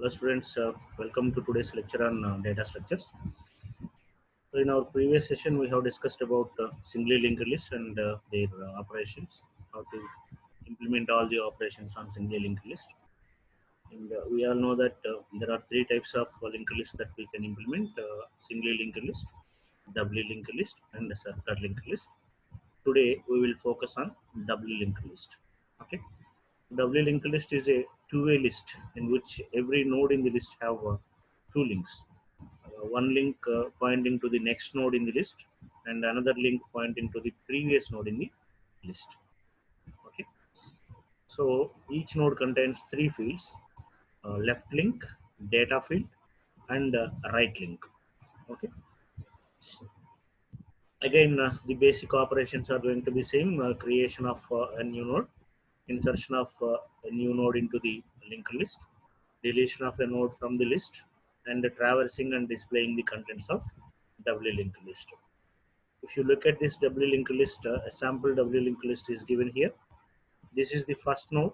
Hello students, welcome to today's lecture on data structures. So in our previous session, we have discussed about singly linked lists and their operations, how to implement all the operations on singly linked list. And we all know that there are three types of linked lists that we can implement: singly linked list, doubly linked list, and a circular linked list. Today we will focus on doubly linked list. Okay, doubly linked list is a two-way list in which every node in the list have two links. One link pointing to the next node in the list and another link pointing to the previous node in the list. Okay, so each node contains three fields: left link, data field, and right link. Okay, again the basic operations are going to be same: creation of a new node, insertion of a new node into the linked list, deletion of a node from the list, and traversing and displaying the contents of doubly linked list. If you look at this doubly linked list, a sample doubly linked list is given here. This is the first node.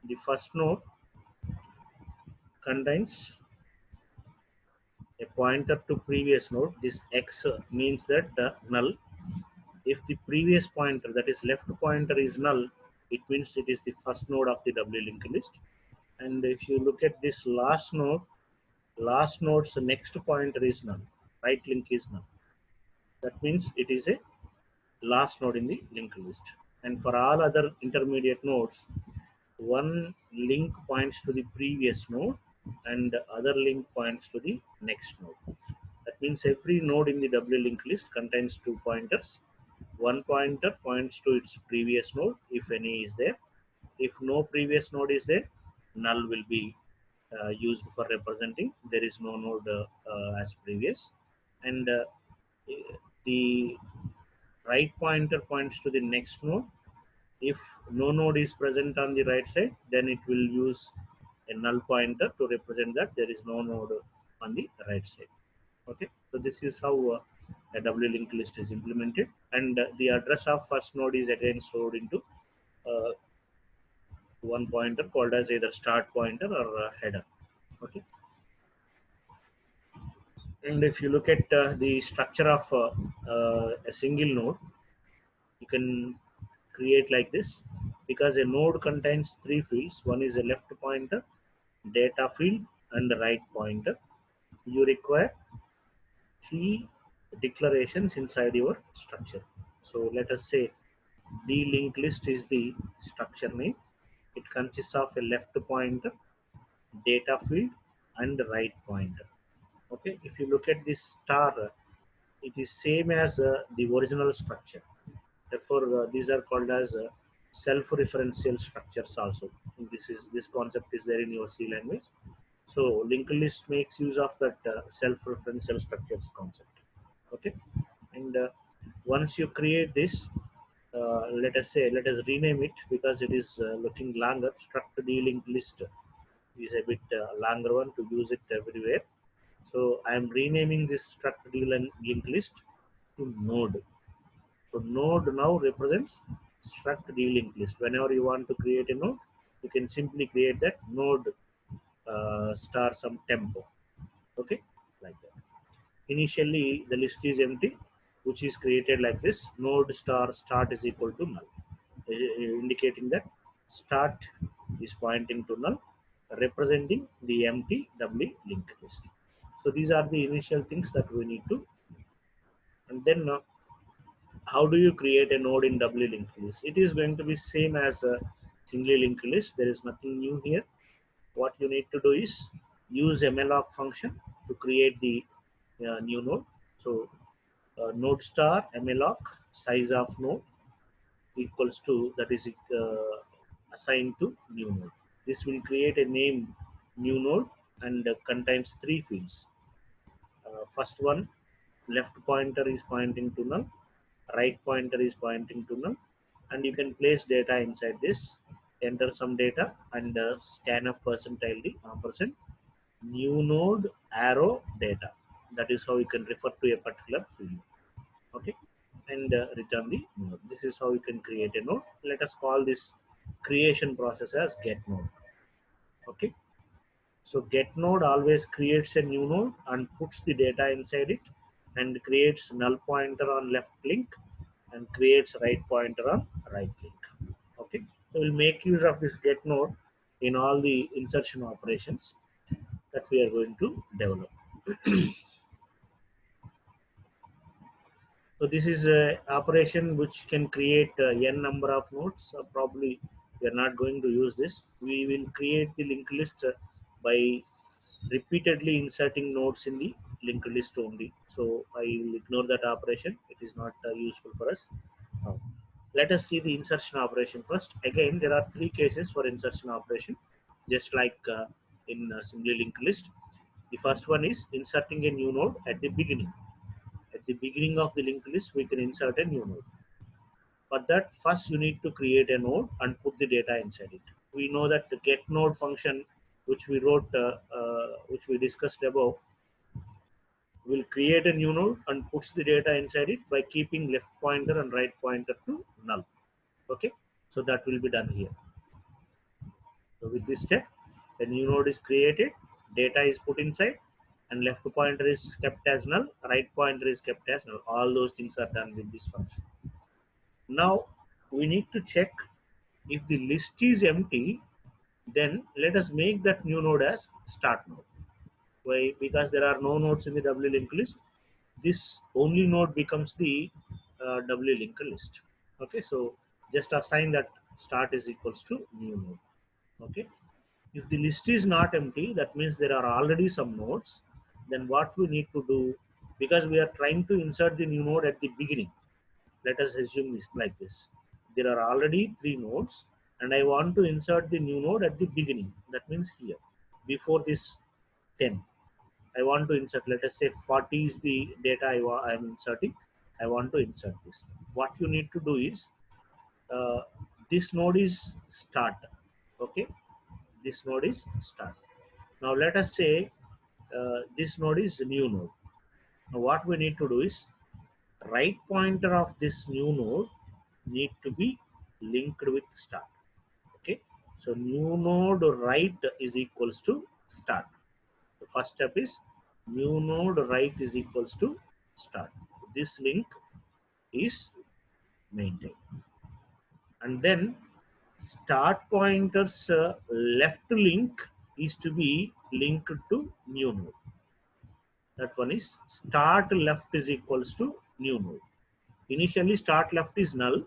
The first node contains a pointer to previous node. This X means that null. If the previous pointer, that is left pointer, is null, it means it is the first node of the doubly linked list. And if you look at this last node's next pointer is null. Right link is null. That means it is a last node in the linked list. And for all other intermediate nodes, one link points to the previous node and the other link points to the next node. That means every node in the doubly linked list contains two pointers. One pointer points to its previous node if any is there. If no previous node is there, null will be used for representing there is no node as previous. And the right pointer points to the next node. If no node is present on the right side, then it will use a null pointer to represent that there is no node on the right side. Okay, so this is how a doubly linked list is implemented, and the address of first node is again stored into uh, one pointer called as either start pointer or header. Okay, and if you look at the structure of a single node, you can create like this, because a node contains three fields. One is a left pointer, data field, and the right pointer. You require three declarations inside your structure. So let us say d linked list is the structure name. It consists of a left pointer, data field, and the right pointer. Okay, if you look at this star, it is same as the original structure. Therefore, these are called as self-referential structures also. This concept is there in your C language. So linked list makes use of that self-referential structures concept. Okay, and once you create this, let us rename it because it is looking longer. Struct D-linked list is a bit longer one to use it everywhere. So I am renaming this struct D-linked list to node. So node now represents struct D-linked list. Whenever you want to create a node, you can simply create that node star some tempo. Okay, like that. Initially, the list is empty, which is created like this: node star start is equal to null, indicating that start is pointing to null, representing the empty doubly linked list. So these are the initial things that we need to. And then how do you create a node in doubly linked list? It is going to be same as a singly linked list. There is nothing new here. What you need to do is use malloc function to create the new node. So node star malloc size of node equals to, that is assigned to new node. This will create a name new node and contains three fields. First one, left pointer is pointing to null, right pointer is pointing to null, and you can place data inside this. Enter some data and scanf percentile d ampersand new node arrow data. That is how you can refer to a particular field. Okay, and return the node. This is how you can create a node. Let us call this creation process as get node. Okay, So get node always creates a new node and puts the data inside it, and creates null pointer on left link and creates right pointer on right link. Okay, so we'll make use of this get node in all the insertion operations that we are going to develop. So this is a operation which can create n number of nodes. Probably we are not going to use this. We will create the linked list by repeatedly inserting nodes in the linked list only. So I will ignore that operation. It is not useful for us. Now, let us see the insertion operation first. Again, there are three cases for insertion operation, just like in simply linked list. The first one is inserting a new node at the beginning. At the beginning of the linked list, we can insert a new node. For that, first you need to create a node and put the data inside it. We know that the get node function, which we wrote, which we discussed above, will create a new node and puts the data inside it by keeping left pointer and right pointer to null. Okay, so that will be done here. So with this step, a new node is created, data is put inside, and left pointer is kept as null, right pointer is kept as null. All those things are done with this function. Now we need to check if the list is empty, then let us make that new node as start node. Why? Because there are no nodes in the W linked list. This only node becomes the W linked list. Okay, so just assign that start is equals to new node. Okay, if the list is not empty, that means there are already some nodes. Then what we need to do, because we are trying to insert the new node at the beginning, let us assume this like this. There are already 3 nodes and I want to insert the new node at the beginning. That means here, before this 10. I want to insert, let us say 40 is the data I am inserting. I want to insert this. What you need to do is, uh, this node is start. Okay, this node is start. Now let us say this node is new node. Now what we need to do is, right pointer of this new node need to be linked with start. Okay, so new node right is equals to start. The first step is new node right is equals to start. This link is maintained, and then start pointer's left link is to be linked to new node. That one is start left is equals to new node. Initially start left is null.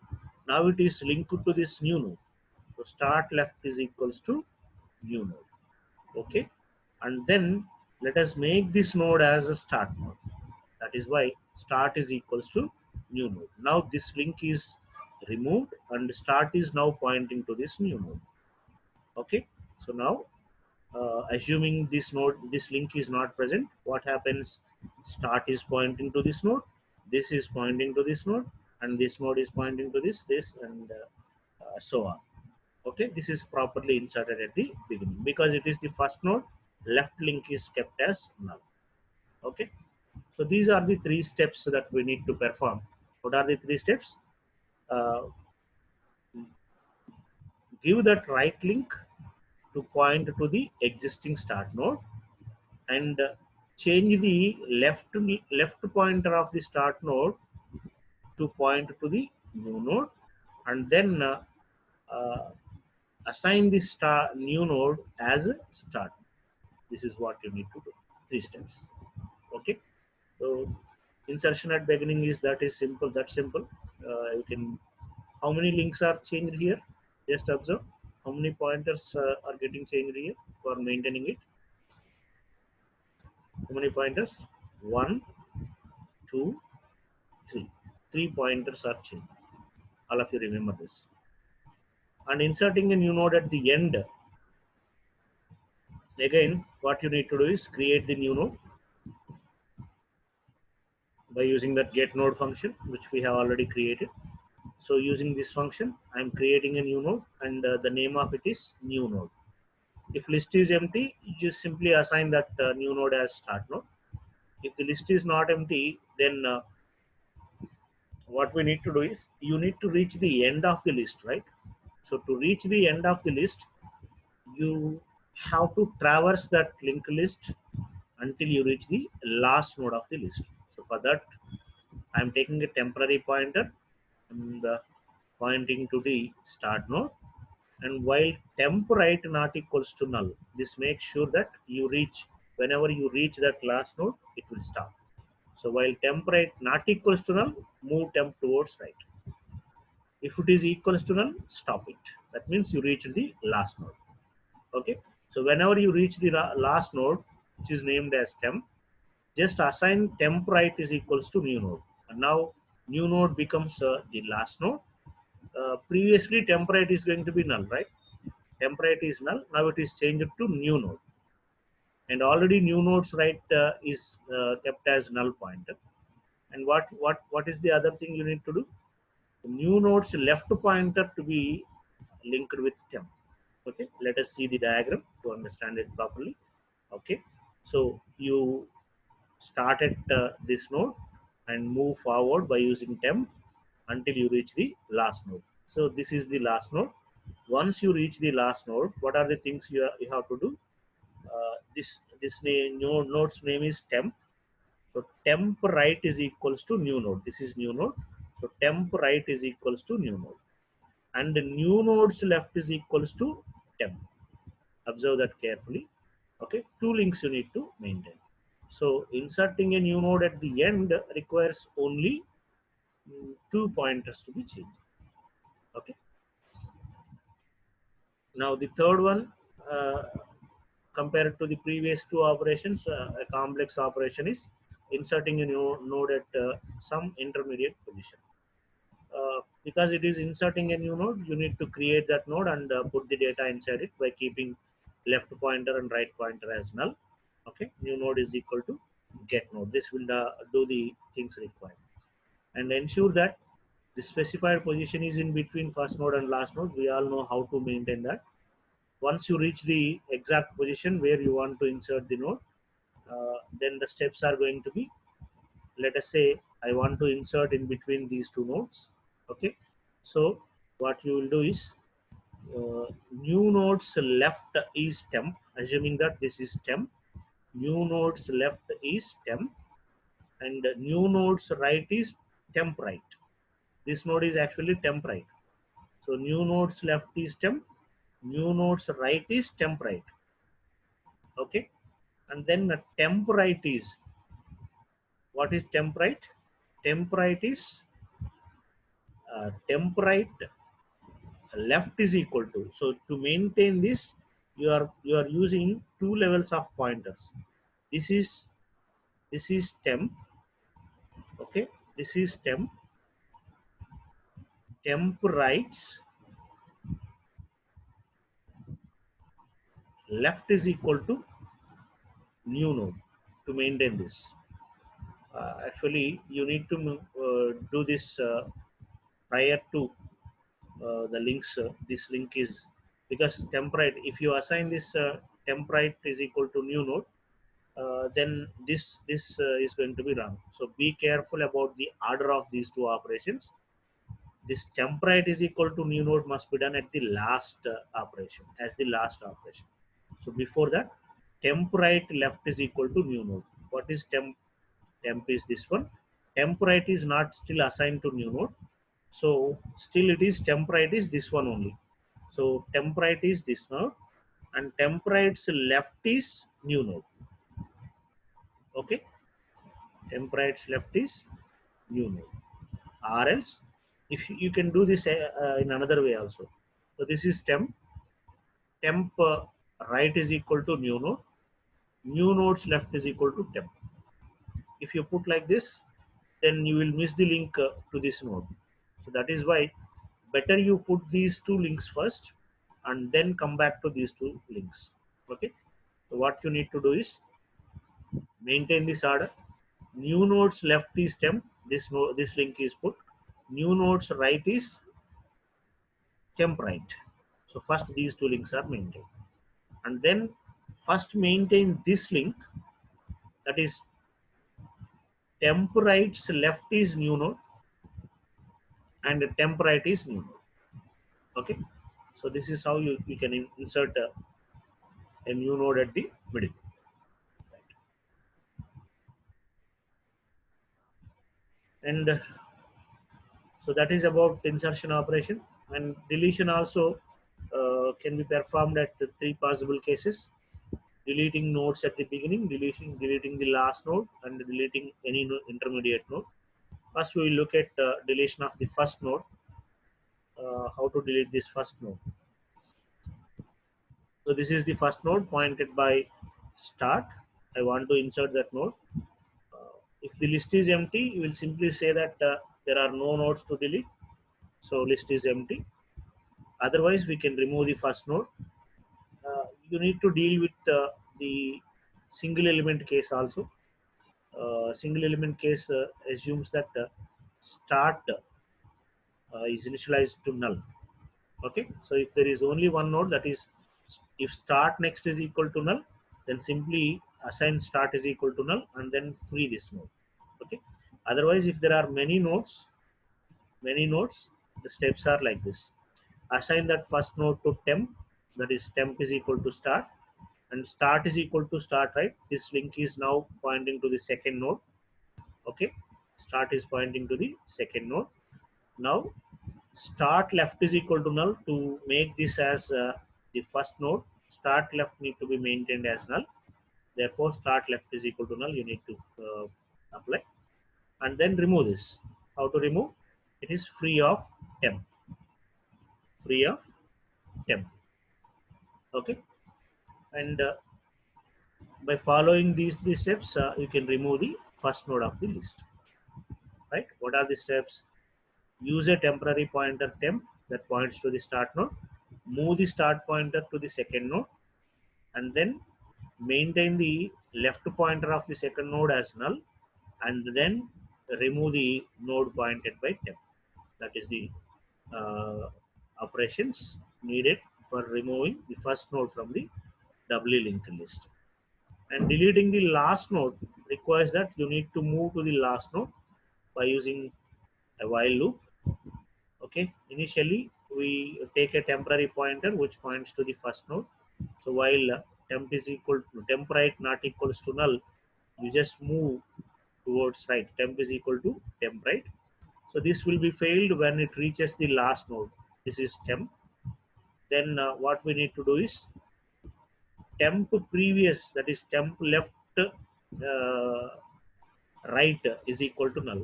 Now it is linked to this new node. So start left is equals to new node. Okay, and then let us make this node as a start node. That is why start is equals to new node. Now this link is removed and start is now pointing to this new node. Okay, so now assuming this node, this link is not present, what happens? Start is pointing to this node, this is pointing to this node, and this node is pointing to this, and so on. Okay, this is properly inserted at the beginning because it is the first node. Left link is kept as null. Okay, so these are the 3 steps that we need to perform. What are the 3 steps? Uh, give that right link to point to the existing start node, and change the left pointer of the start node to point to the new node, and then uh, assign the new node as a start. This is what you need to do. 3 steps. Okay, so insertion at beginning is that is simple. That simple. You can. How many links are changed here? Just observe how many pointers are getting changed here for maintaining it. How many pointers? 1, 2, 3. 3 pointers are changed. All of you remember this. And inserting a new node at the end. Again, what you need to do is create the new node by using that get node function, which we have already created. So using this function, I'm creating a new node, and the name of it is new node. If list is empty, you just simply assign that new node as start node. If the list is not empty, then what we need to do is, you need to reach the end of the list, right? So to reach the end of the list, you have to traverse that linked list until you reach the last node of the list. So for that, I'm taking a temporary pointer and pointing to the start node. And while temp right not equals to null, this makes sure that you reach, whenever you reach that last node, it will stop. So while temp right not equals to null, move temp towards right. If it is equals to null, stop it. That means you reach the last node. Okay. So whenever you reach the last node, which is named as temp, just assign temp right is equals to new node. And now new node becomes the last node. Previously temp right is going to be null, right? Temp right is null. Now it is changed to new node. And already new nodes right is kept as null pointer. And what is the other thing you need to do? New nodes left pointer to be linked with temp. Okay, let us see the diagram to understand it properly. Okay, so you start at this node and move forward by using temp until you reach the last node. So this is the last node. Once you reach the last node, what are the things you have to do? This name, new node's name is temp. So temp right is equals to new node. This is new node. So temp right is equals to new node, and the new nodes left is equals to temp. Observe that carefully. Okay, two links you need to maintain. So inserting a new node at the end requires only two pointers to be changed. Okay. Now the third one, uh, compared to the previous two operations, a complex operation is inserting a new node at some intermediate position. Because it is inserting a new node, you need to create that node and put the data inside it by keeping left pointer and right pointer as null. Okay, new node is equal to get node. This will do the things required and ensure that the specified position is in between first node and last node. We all know how to maintain that. Once you reach the exact position where you want to insert the node, then the steps are going to be, let us say I want to insert in between these two nodes. Okay, so what you will do is new nodes left is temp, assuming that this is temp. New nodes left is temp, and new nodes right is temp right. This node is actually temp right. So new nodes left is temp, new nodes right is temp right. Okay, and then the temp right is, what is temp right? Temp right is temp right left is equal to. So to maintain this, you are using two levels of pointers. This is temp. Okay, this is temp. Temp rights left is equal to new node to maintain this. Actually, you need to do this prior to the links. This link is because temp right. If you assign this temp right is equal to new node, then this is going to be wrong. So be careful about the order of these two operations. This temp right is equal to new node must be done at the last operation, as the last operation. So before that, temp right left is equal to new node. What is temp? Temp is this one. Temp right is not still assigned to new node. So still it is temp right is this one only. So temp right is this node, and temp right's left is new node. Okay, temp right's left is new node. Or else, if you can do this in another way also. So this is temp. Temp right is equal to new node. New nodes left is equal to temp. If you put like this, then you will miss the link to this node. So that is why better you put these two links first and then come back to these two links. Okay. So what you need to do is maintain this order. New nodes left is temp. This link is put. New nodes right is temp right. So first these two links are maintained, and then first maintain this link, that is temp right's left is new node and temp right is new node. Okay, so this is how you can insert a new node at the middle. And so that is about insertion operation. And deletion also can be performed at the three possible cases: deleting nodes at the beginning, deleting the last node, and deleting any intermediate node. First, we will look at deletion of the first node. How to delete this first node? So this is the first node pointed by start. I want to insert that node. If the list is empty, you will simply say that there are no nodes to delete. So list is empty. Otherwise, we can remove the first node. You need to deal with the single element case also. Single element case assumes that start is initialized to null. Okay, so if there is only one node, that is, if start next is equal to null, then simply assign start is equal to null and then free this node. Okay, otherwise, if there are many nodes, the steps are like this: assign that first node to temp, that is temp is equal to start, and start is equal to start, right? This link is now pointing to the second node. Okay, start is pointing to the second node. Now start left is equal to null. To make this as the first node, start left need to be maintained as null. Therefore start left is equal to null. You need to apply and then remove this. How to remove? It is free of temp. Free of temp. Okay, and by following these three steps, you can remove the first node of the list. Right? What are the steps? Use a temporary pointer temp that points to the start node. Move the start pointer to the second node, and then maintain the left pointer of the second node as null, and then remove the node pointed by temp. That is the uh, operations needed for removing the first node from the doubly linked list. And deleting the last node requires that you need to move to the last node by using a while loop. Okay, initially we take a temporary pointer which points to the first node. So while temp is equal to temp right not equals to null, you just move towards right. Temp is equal to temp right. So this will be failed when it reaches the last node. This is temp. Then what we need to do is temp previous, that is temp left right is equal to null.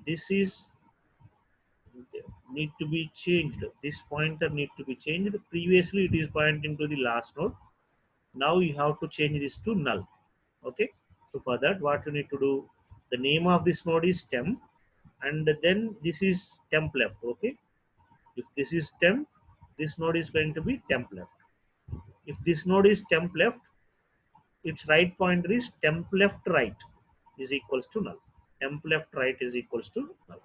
This is need to be changed. This pointer need to be changed. Previously it is pointing to the last node. Now you have to change this to null. Okay, so for that what you need to do, the name of this node is temp, and then this is temp left. Okay, if this is temp, this node is going to be temp left. If this node is temp left, its right pointer is temp left right is equals to null. Temp left right is equals to null.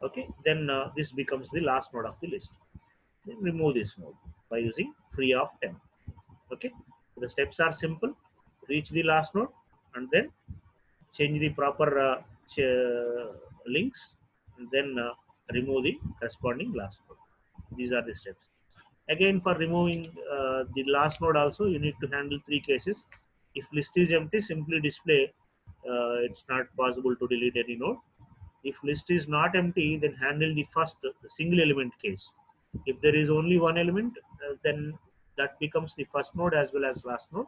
Okay, then this becomes the last node of the list. Then remove this node by using free of temp. Okay, so the steps are simple: reach the last node and then change the proper links, and then remove the corresponding last node. These are the steps. Again, for removing the last node also, you need to handle three cases. If list is empty, simply display it's not possible to delete any node. If list is not empty, then handle the first single element case. If there is only one element, then that becomes the first node as well as last node.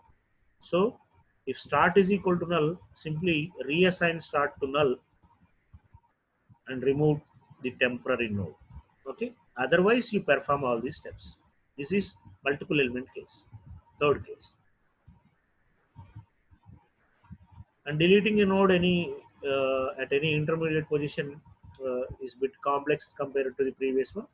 So if start is equal to null, simply reassign start to null and remove the temporary node. Okay. Otherwise, you perform all these steps. This is multiple element case. Third case. And deleting a node at any intermediate position is a bit complex compared to the previous one.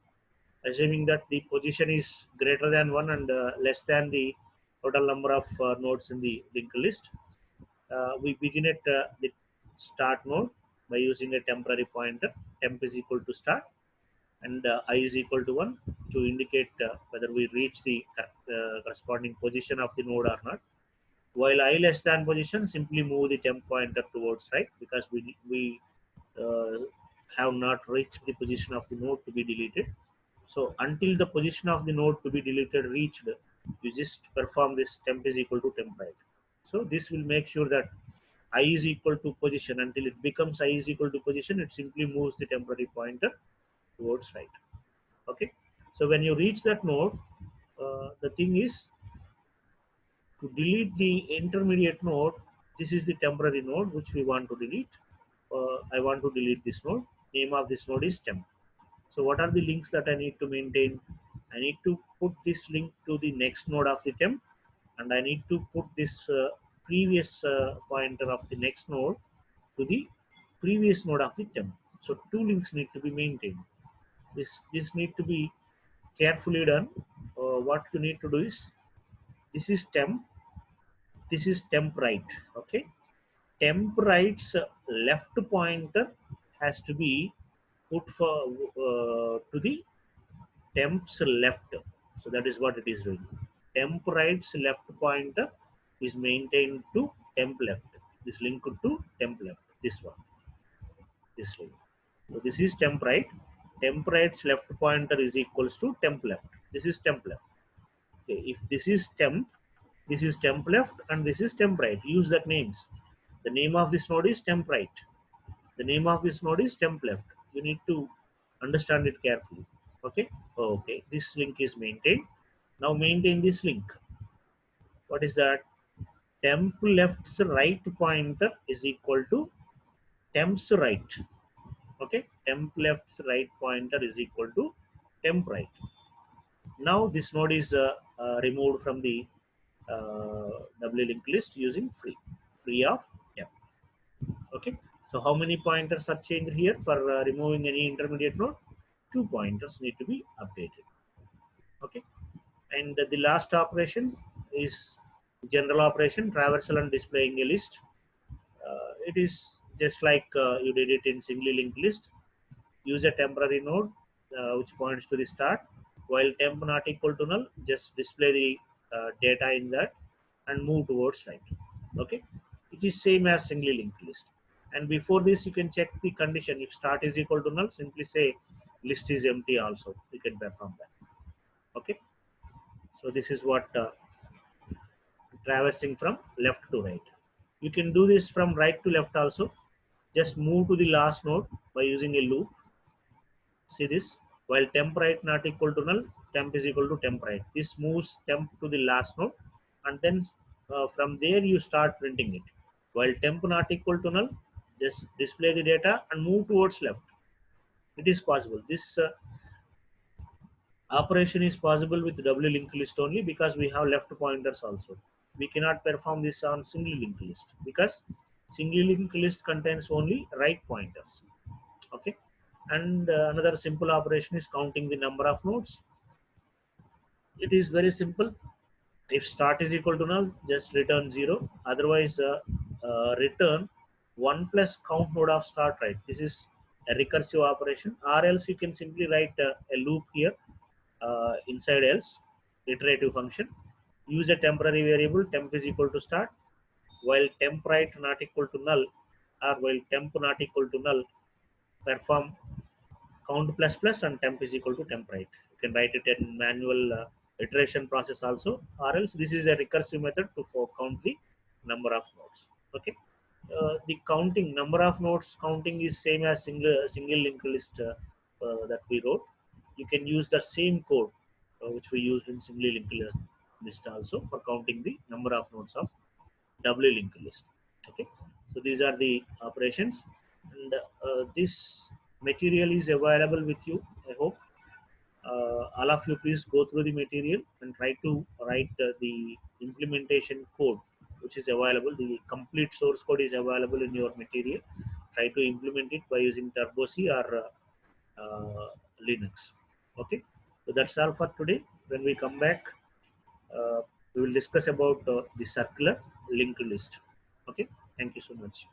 Assuming that the position is greater than 1 and less than the total number of nodes in the linked list, we begin at the start node by using a temporary pointer. Temp is equal to start and I is equal to 1 to indicate whether we reach the corresponding position of the node or not. While I less than position, simply move the temp pointer towards right, because we uh, have not reached the position of the node to be deleted. So until the position of the node to be deleted reached, You just perform this temp is equal to temp right. So this will make sure that I is equal to position. Until it becomes I is equal to position, it simply moves the temporary pointer towards right. Okay. So when you reach that node, the thing is to delete the intermediate node. This is the temporary node which we want to delete. I want to delete this node. Name of this node is temp. So what are the links that I need to maintain? I need to put this link to the next node of the temp, and I need to put this previous pointer of the next node to the previous node of the temp. So two links need to be maintained. This need to be carefully done. What you need to do is, this is temp, this is temp right. Okay, temp right's left pointer has to be put for to the temp's left. So that is what it is doing. Temp right's left pointer is maintained to temp left. This link to temp left. This one, this link. So this is temp right. Temp right's left pointer is equals to temp left. This is temp left. Okay, if this is temp left, and this is temp right. Use that names. The name of this node is temp right. The name of this node is temp left. You need to understand it carefully. Okay. Okay. This link is maintained. Now maintain this link. What is that? Temp left's right pointer is equal to temp's right. Okay. Temp left's right pointer is equal to temp right. Now this node is removed from the W linked list using free of temp. Okay. So how many pointers are changed here for removing any intermediate node? 2 pointers need to be updated. Okay. And the last operation is general operation, traversal and displaying a list. It is just like you did it in singly linked list. Use a temporary node which points to the start. While temp not equal to null, just display the data in that and move towards right. Okay. It is same as singly linked list. And before this, you can check the condition. If start is equal to null, simply say list is empty also. You can perform that. Okay. So this is what traversing from left to right. You can do this from right to left also. Just move to the last node by using a loop. See this? While temp right not equal to null, temp is equal to temp right. This moves temp to the last node, and then from there you start printing it. While temp not equal to null, just display the data and move towards left. It is possible. This operation is possible with W linked list only because we have left pointers also. We cannot perform this on single linked list because single linked list contains only right pointers. Okay. And another simple operation is counting the number of nodes. It is very simple. If start is equal to null, just return 0. Otherwise, return 1 plus count node of start right. This is a recursive operation, or else you can simply write a loop here inside else iterative function. Use a temporary variable temp is equal to start, while temp right not equal to null, or while temp not equal to null, perform count plus plus and temp is equal to temp right. You can write it in manual iteration process also, or else this is a recursive method to count the number of nodes. Okay. The counting number of nodes counting is same as single linked list that we wrote. You can use the same code which we used in single linked list also for counting the number of nodes of W linked list. Okay. So these are the operations, and this material is available with you. I hope all of you please go through the material and try to write the implementation code which is available. The complete source code is available in your material. Try to implement it by using Turbo C or Linux. Okay. So that's all for today. When we come back, we will discuss about the circular linked list. Okay. Thank you so much.